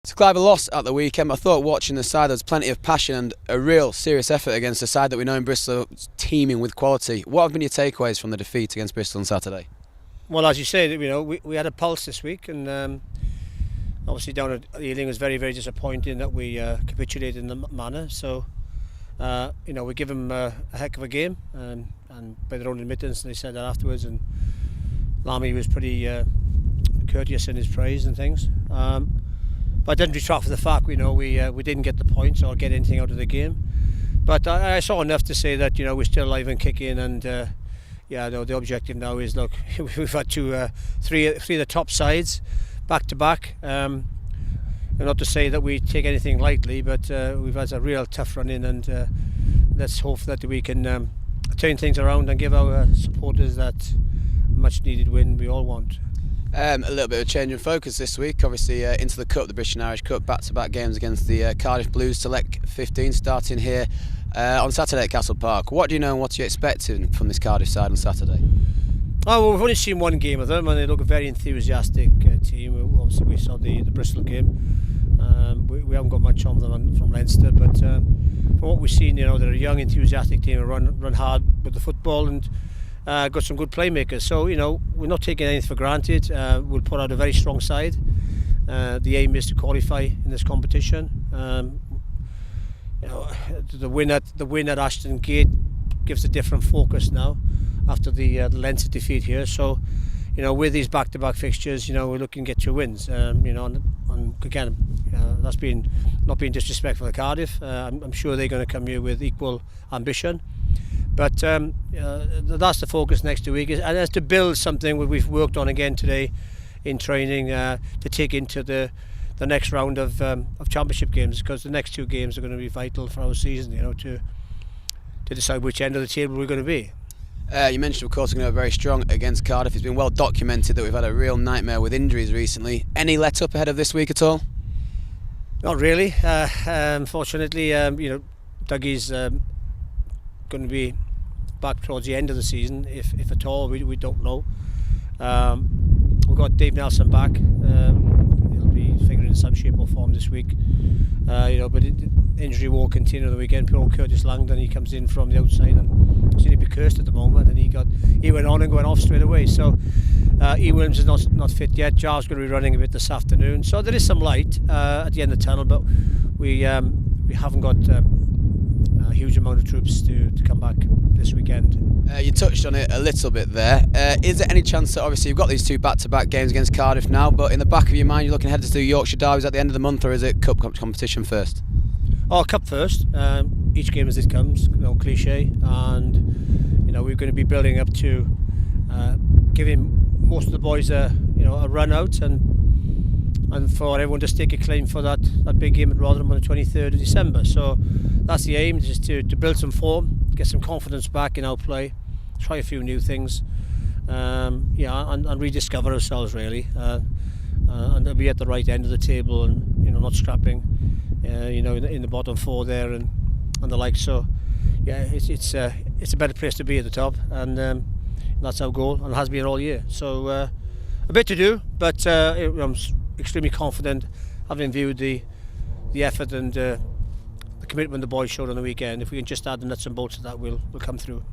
So Clive, a loss at the weekend. I thought watching the side there was plenty of passion and a real serious effort against a side that we know in Bristol is teeming with quality. What have been your takeaways from the defeat against Bristol on Saturday? Well, as you say, we had a pulse this week, and obviously down at Ealing was very, very disappointing that we capitulated in the manner. So, we give them a heck of a game, and by their own admittance, they said that afterwards. And Lamy was pretty courteous in his praise and things. But I didn't retract for the fact we didn't get the points or get anything out of the game. But I saw enough to say that we're still alive and kicking, and the objective now is, look, we've had three of the top sides back to back. And not to say that we take anything lightly, but we've had a real tough run in, and let's hope that we can turn things around and give our supporters that much needed win we all want. A little bit of a change in focus this week, obviously into the Cup, the British and Irish Cup, back-to-back games against the Cardiff Blues Select 15, starting here on Saturday at Castle Park. What do you know and what are you expecting from this Cardiff side on Saturday? Oh, well, we've only seen one game of them, and they look a very enthusiastic team. Obviously we saw the Bristol game. We haven't got much on them from Leinster, but from what we've seen, they're a young enthusiastic team who run hard with the football and got some good playmakers. So we're not taking anything for granted. We'll put out a very strong side. The aim is to qualify in this competition. The win at Ashton Gate gives a different focus now after the Leinster defeat here. So with these back-to-back fixtures, we're looking to get 2 wins. And again, that's not being disrespectful to Cardiff. I'm sure they're going to come here with equal ambition. But that's the focus next 2 weeks, and that's to build something we've worked on again today in training to take into the next round of championship games, because the next 2 games are going to be vital for our season. To decide which end of the table we're going to be. You mentioned, of course, we're going to be very strong against Cardiff. It's been well documented that we've had a real nightmare with injuries recently. Any let up ahead of this week at all? Not really. Unfortunately, Dougie's going to be back towards the end of the season, if at all. We don't know. We've got Dave Nelson back. He'll be figuring in some shape or form this week. But injury will continue on the weekend. Poor Curtis Langdon, he comes in from the outside and seems to be cursed at the moment, and he went on and went off straight away. So E. Williams is not fit yet. Jar's going to be running a bit this afternoon. So there is some light at the end of the tunnel, but we haven't got a huge amount of troops to come back this weekend. You touched on it a little bit there. Is there any chance that, obviously you've got these 2 back-to-back games against Cardiff now, but in the back of your mind you're looking ahead to the Yorkshire derbies at the end of the month, or is it Cup competition first? Oh, Cup first. Each game as it comes, cliche, and we're going to be building up to giving most of the boys a run out and for everyone to stake a claim for that big game at Rotherham on the 23rd of December. So that's the aim, just to build some form, get some confidence back in our play, try a few new things, and rediscover ourselves really, and be at the right end of the table, and not scrapping, in the bottom 4 there and the like. So yeah, it's a better place to be at the top, and that's our goal, and has been all year. So a bit to do, but I'm extremely confident, having viewed the effort and the commitment the boys showed on the weekend. If we can just add the nuts and bolts to that, we'll come through.